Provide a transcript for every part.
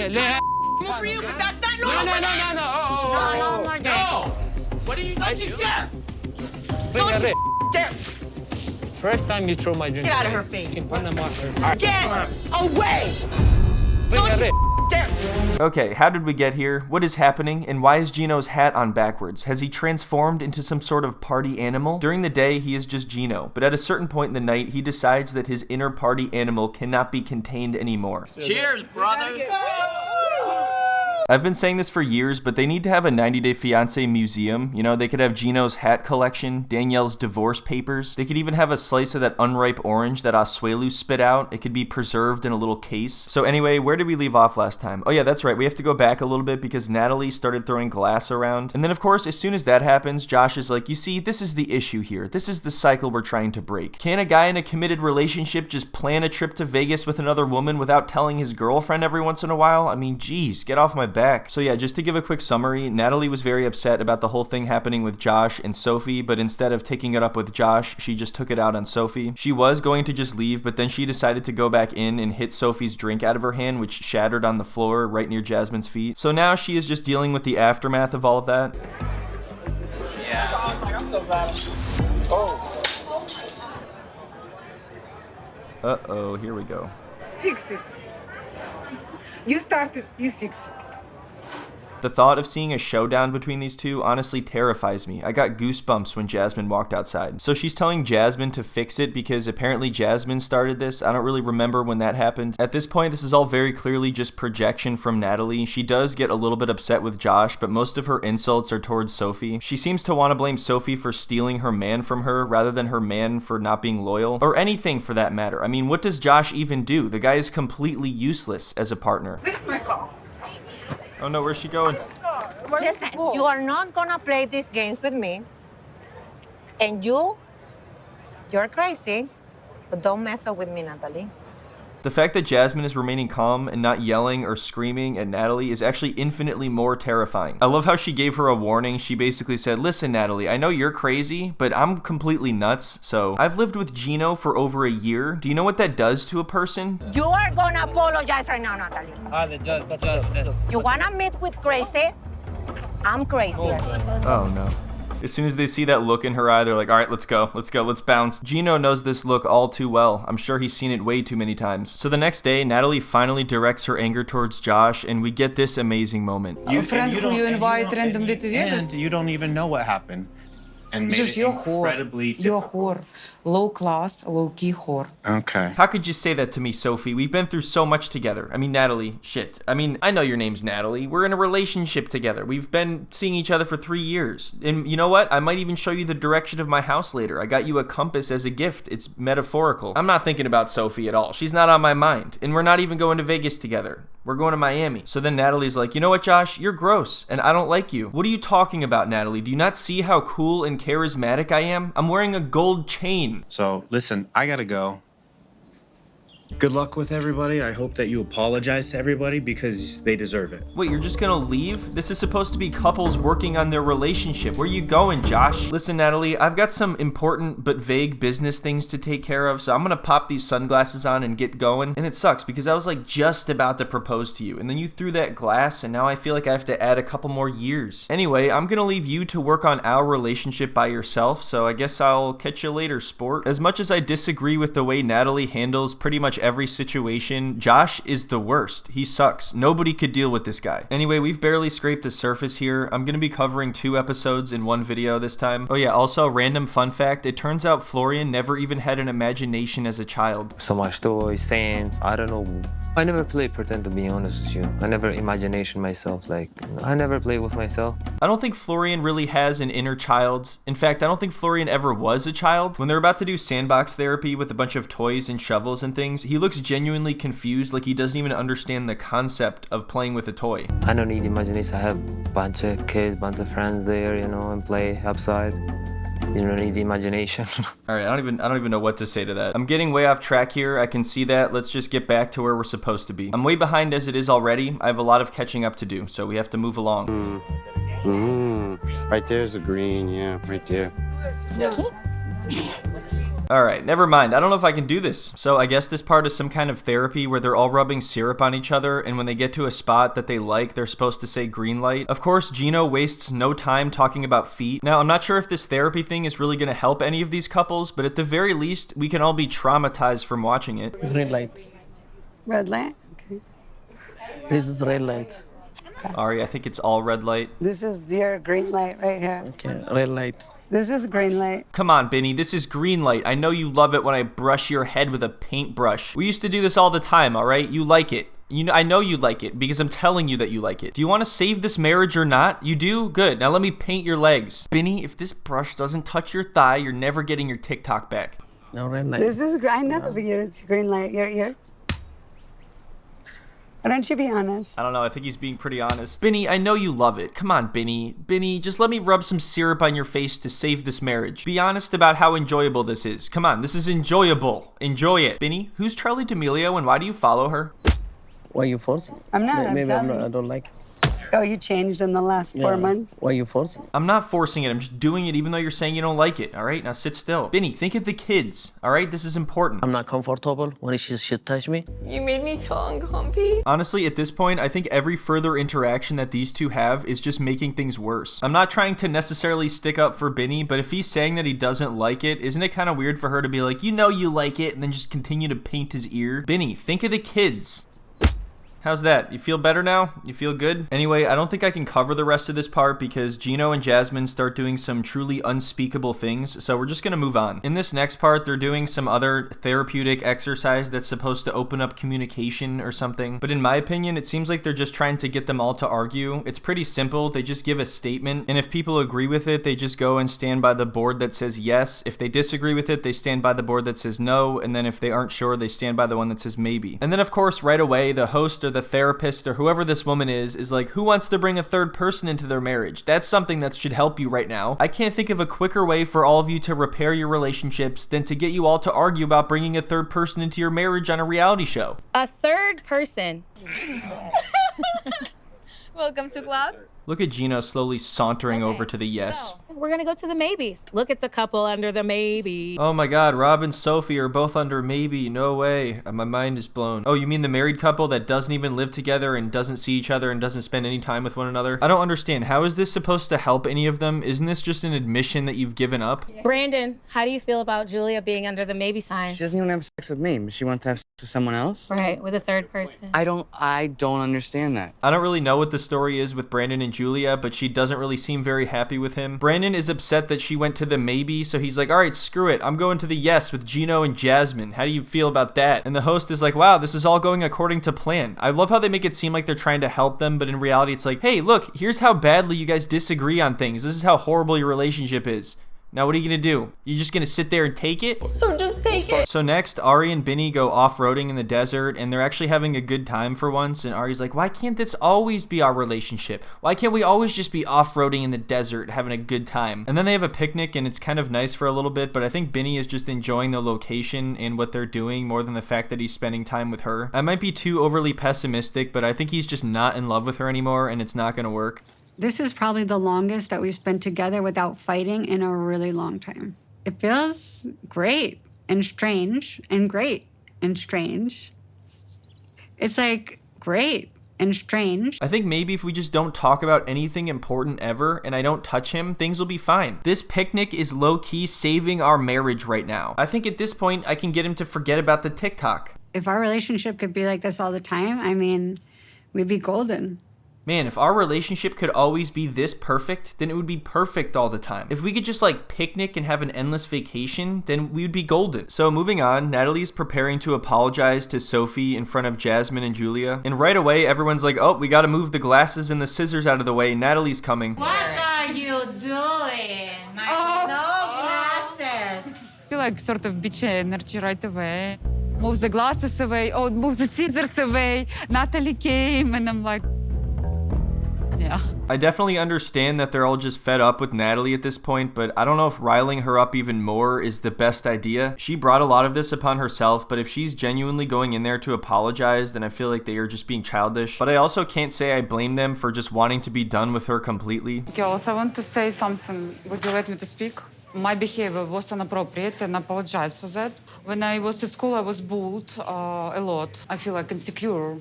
normal for you, but that's not normal. No. What are you doing? Don't you dare! Don't you dare! First time you throw my drink. Get out of her face. Get away! Don't you dare! Okay, how did we get here? What is happening? And why is Gino's hat on backwards? Has he transformed into some sort of party animal? During the day, he is just Gino, but at a certain point in the night, he decides that his inner party animal cannot be contained anymore. Cheers, brothers. I've been saying this for years, but they need to have a 90-Day Fiancé museum. You know, they could have Gino's hat collection, Danielle's divorce papers. They could even have a slice of that unripe orange that Asuelu spit out. It could be preserved in a little case. So anyway, where did we leave off last time? Oh yeah, that's right. We have to go back a little bit because Natalie started throwing glass around. And then of course, as soon as that happens, Josh is like, you see, this is the issue here. This is the cycle we're trying to break. Can a guy in a committed relationship just plan a trip to Vegas with another woman without telling his girlfriend every once in a while? I mean, geez, get off my back. So yeah, just to give a quick summary, Natalie was very upset about the whole thing happening with Josh and Sophie, but instead of taking it up with Josh, she just took it out on Sophie. She was going to just leave, but then she decided to go back in and hit Sophie's drink out of her hand, which shattered on the floor right near Jasmine's feet. So now she is just dealing with the aftermath of all of that. Yeah. I'm so glad. Uh-oh, here we go. Fix it. You started, you fix it. The thought of seeing a showdown between these two honestly terrifies me. I got goosebumps when Jasmine walked outside. So she's telling Jasmine to fix it because apparently Jasmine started this. I don't really remember when that happened. At this point, this is all very clearly just projection from Natalie. She does get a little bit upset with Josh, but most of her insults are towards Sophie. She seems to want to blame Sophie for stealing her man from her rather than her man for not being loyal, or anything for that matter. I mean, what does Josh even do? The guy is completely useless as a partner. Where's my car? Oh no, where's she going? Listen, you are not gonna play these games with me. And you're crazy, but don't mess up with me, Natalie. The fact that Jasmine is remaining calm and not yelling or screaming at Natalie is actually infinitely more terrifying. I love how she gave her a warning. She basically said, listen, Natalie, I know you're crazy, but I'm completely nuts. So I've lived with Gino for over a year. Do you know what that does to a person? You are gonna apologize right now, Natalie. You wanna meet with crazy? I'm crazier. Oh no. As soon as they see that look in her eye, they're like, all right, let's go, let's bounce. Gino knows this look all too well. I'm sure he's seen it way too many times. So the next day, Natalie finally directs her anger towards Josh, and we get this amazing moment. A friend who you invite randomly to Vegas? And you don't even know what happened. And made Just it you're whore. incredibly You're difficult. whore. Low class, low key whore. Okay. How could you say that to me, Sophie? We've been through so much together. I mean, Natalie, shit. I mean, I know your name's Natalie. We're in a relationship together. We've been seeing each other for 3 years. And you know what? I might even show you the direction of my house later. I got you a compass as a gift. It's metaphorical. I'm not thinking about Sophie at all. She's not on my mind. And we're not even going to Vegas together. We're going to Miami. So then Natalie's like, you know what, Josh? You're gross, and I don't like you. What are you talking about, Natalie? Do you not see how cool and charismatic I am? I'm wearing a gold chain. So, listen, I gotta go. Good luck with everybody. I hope that you apologize to everybody because they deserve it. Wait, you're just gonna leave? This is supposed to be couples working on their relationship. Where you going, Josh? Listen, Natalie, I've got some important but vague business things to take care of, so I'm gonna pop these sunglasses on and get going. And it sucks because I was like just about to propose to you, and then you threw that glass, and now I feel like I have to add a couple more years. Anyway, I'm gonna leave you to work on our relationship by yourself, so I guess I'll catch you later, sport. As much as I disagree with the way Natalie handles pretty much every situation, Josh is the worst. He sucks. Nobody could deal with this guy. Anyway, we've barely scraped the surface here. I'm gonna be covering 2 episodes in one video this time. Oh yeah, also random fun fact, it turns out Florian never even had an imagination as a child. So much toys, saying, I don't know. I never play pretend, to be honest with you. I never imagination myself, like, I never play with myself. I don't think Florian really has an inner child. In fact, I don't think Florian ever was a child. When they're about to do sandbox therapy with a bunch of toys and shovels and things, he looks genuinely confused, like he doesn't even understand the concept of playing with a toy. I don't need imagination. I have a bunch of kids, bunch of friends there, you know, and play outside. You don't need imagination. All right, I don't even know what to say to that. I'm getting way off track here. I can see that. Let's just get back to where we're supposed to be. I'm way behind as it is already. I have a lot of catching up to do, so we have to move along. Right there's a green, yeah, right there. Alright, never mind. I don't know if I can do this. So I guess this part is some kind of therapy where they're all rubbing syrup on each other, and when they get to a spot that they like, they're supposed to say green light. Of course, Gino wastes no time talking about feet. Now, I'm not sure if this therapy thing is really going to help any of these couples, but at the very least, we can all be traumatized from watching it. Green light. Red light? Okay. This is red light. Ari, I think it's all red light. This is your green light right here. Okay, red light. This is green light. Come on, Bini, this is green light. I know you love it when I brush your head with a paintbrush. We used to do this all the time, alright? You like it. I know you like it because I'm telling you that you like it. Do you want to save this marriage or not? You do? Good. Now let me paint your legs. Bini, if this brush doesn't touch your thigh, you're never getting your TikTok back. No red light. This is I know for you. It's green light. You're. Why don't you be honest? I don't know. I think he's being pretty honest. Bini, I know you love it. Come on, Bini. Bini, just let me rub some syrup on your face to save this marriage. Be honest about how enjoyable this is. Come on, this is enjoyable. Enjoy it. Bini, who's Charlie D'Amelio and why do you follow her? Why you forcing? I'm not. Maybe I'm I don't like it. Oh, you changed in the last 4 months? Why you forcing? I'm not forcing it. I'm just doing it even though you're saying you don't like it. All right, now sit still. Bini, think of the kids. All right, this is important. I'm not comfortable when she touch me. You made me feel uncomfy. Honestly, at this point, I think every further interaction that these two have is just making things worse. I'm not trying to necessarily stick up for Bini, but if he's saying that he doesn't like it, isn't it kind of weird for her to be like, you know you like it, and then just continue to paint his ear? Bini, think of the kids. How's that? You feel better now? You feel good? Anyway, I don't think I can cover the rest of this part because Gino and Jasmine start doing some truly unspeakable things, so we're just gonna move on. In this next part, they're doing some other therapeutic exercise that's supposed to open up communication or something, but in my opinion, it seems like they're just trying to get them all to argue. It's pretty simple. They just give a statement, and if people agree with it, they just go and stand by the board that says yes. If they disagree with it, they stand by the board that says no, and then if they aren't sure, they stand by the one that says maybe. And then, of course, right away, the host or the therapist or whoever this woman is like, who wants to bring a third person into their marriage? That's something that should help you right now. I can't think of a quicker way for all of you to repair your relationships than to get you all to argue about bringing a third person into your marriage on a reality show. A third person. Welcome to club. Look at Gino slowly sauntering over to the yes. So, we're gonna go to the maybes. Look at the couple under the maybe. Oh my god, Rob and Sophie are both under maybe. No way. My mind is blown. Oh, you mean the married couple that doesn't even live together and doesn't see each other and doesn't spend any time with one another? I don't understand. How is this supposed to help any of them? Isn't this just an admission that you've given up? Brandon, how do you feel about Julia being under the maybe sign? She doesn't even have sex with me, but she wants to have sex with someone else? Right, with a third person. I don't understand that. I don't really know what the story is with Brandon and Julia, but she doesn't really seem very happy with him. Brandon is upset that she went to the maybe, so he's like, all right, screw it. I'm going to the yes with Gino and Jasmine. How do you feel about that? And the host is like, wow, this is all going according to plan. I love how they make it seem like they're trying to help them, but in reality, it's like, hey, look, here's how badly you guys disagree on things. This is how horrible your relationship is. Now, what are you gonna do? You just gonna sit there and take it? So just take it. So next, Ari and Bini go off-roading in the desert, and they're actually having a good time for once, and Ari's like, why can't this always be our relationship? Why can't we always just be off-roading in the desert, having a good time? And then they have a picnic, and it's kind of nice for a little bit, but I think Bini is just enjoying the location and what they're doing more than the fact that he's spending time with her. I might be too overly pessimistic, but I think he's just not in love with her anymore, and it's not gonna work. This is probably the longest that we've spent together without fighting in a really long time. It feels great and strange and great and strange. It's like great and strange. I think maybe if we just don't talk about anything important ever and I don't touch him, things will be fine. This picnic is low-key saving our marriage right now. I think at this point, I can get him to forget about the TikTok. If our relationship could be like this all the time, I mean, we'd be golden. Man, if our relationship could always be this perfect, then it would be perfect all the time. If we could just like picnic and have an endless vacation, then we would be golden. So moving on, Natalie's preparing to apologize to Sophie in front of Jasmine and Julia. And right away, everyone's like, oh, we gotta move the glasses and the scissors out of the way. Natalie's coming. What are you doing? No glasses. I feel like sort of bitch energy right away. Move the glasses away. Oh, move the scissors away. Natalie came and I'm like, yeah. I definitely understand that they're all just fed up with Natalie at this point, but I don't know if riling her up even more is the best idea. She brought a lot of this upon herself, but if she's genuinely going in there to apologize, then I feel like they are just being childish. But I also can't say I blame them for just wanting to be done with her completely. Girls, I want to say something. Would you let me to speak? My behavior was inappropriate and I apologize for that. When I was at school, I was bullied a lot. I feel like insecure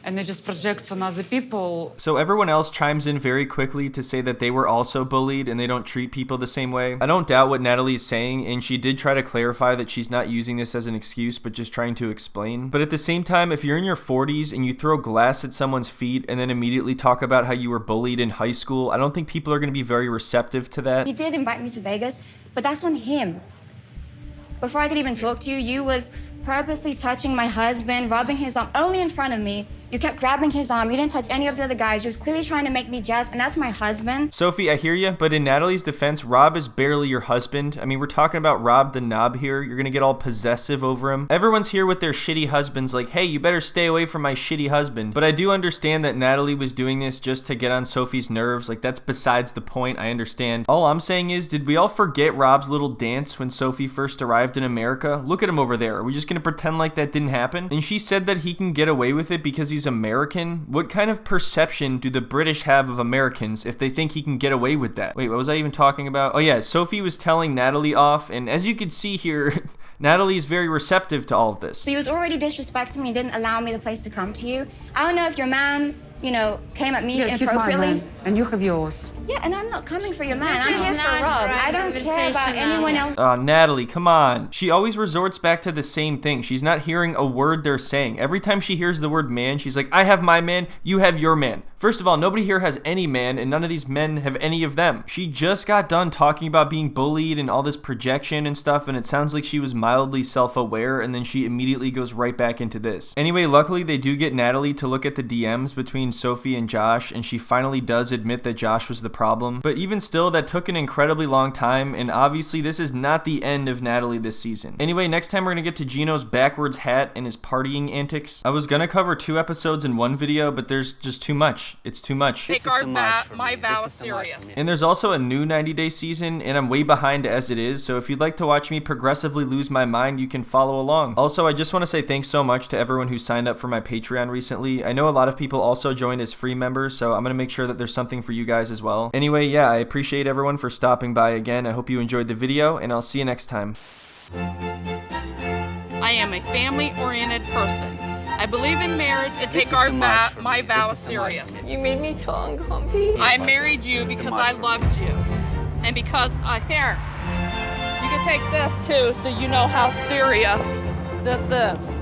and it just projects on other people. So everyone else chimes in very quickly to say that they were also bullied and they don't treat people the same way. I don't doubt what Natalie is saying, and she did try to clarify that she's not using this as an excuse, but just trying to explain. But at the same time, if you're in your 40s and you throw glass at someone's feet and then immediately talk about how you were bullied in high school, I don't think people are going to be very receptive to that. He did invite me to Vegas, but that's on him. Before I could even talk to you, you was purposely touching my husband, rubbing his arm, only in front of me. You kept grabbing his arm. You didn't touch any of the other guys. You was clearly trying to make me jealous, and that's my husband. Sophie, I hear you, but in Natalie's defense, Rob is barely your husband. I mean, we're talking about Rob the knob here. You're gonna get all possessive over him. Everyone's here with their shitty husbands like, hey, you better stay away from my shitty husband. But I do understand that Natalie was doing this just to get on Sophie's nerves. Like, that's besides the point. I understand. All I'm saying is, did we all forget Rob's little dance when Sophie first arrived in America? Look at him over there. Are we just gonna pretend like that didn't happen? And she said that he can get away with it because he's American. What kind of perception do the British have of Americans if they think he can get away with that? Wait, what was I even talking about? Oh yeah, Sophie was telling Natalie off, and as you can see here, Natalie is very receptive to all of this. So you was already disrespecting me and didn't allow me the place to come to you. I don't know if your man, you know, came at me yes, inappropriately. He's my man, and you have yours. Yeah, and I'm not coming for your man. This I'm is here for not Rob. right I don't care about conversation anyone now. else. Natalie, come on. She always resorts back to the same thing. She's not hearing a word they're saying. Every time she hears the word man, she's like, I have my man, you have your man. First of all, nobody here has any man, and none of these men have any of them. She just got done talking about being bullied and all this projection and stuff, and it sounds like she was mildly self-aware, and then she immediately goes right back into this. Anyway, luckily they do get Natalie to look at the DMs between Sophie and Josh, and she finally does admit that Josh was the problem. But even still, that took an incredibly long time, and obviously this is not the end of Natalie this season. Anyway, next time we're gonna get to Gino's backwards hat and his partying antics. I was gonna cover 2 episodes in one video, but there's just too much. It's too much. Take my vow serious. And there's also a new 90-day season, and I'm way behind as it is, so if you'd like to watch me progressively lose my mind, you can follow along. Also, I just want to say thanks so much to everyone who signed up for my Patreon recently. I know a lot of people also joined as free members, so I'm gonna make sure that there's something for you guys as well. Anyway, yeah, I appreciate everyone for stopping by again. I hope you enjoyed the video, and I'll see you next time. I am a family-oriented person. I believe in marriage and take my vow serious. You made me so uncomfy. I married you because I loved you. And because here, you can take this too so you know how serious this is.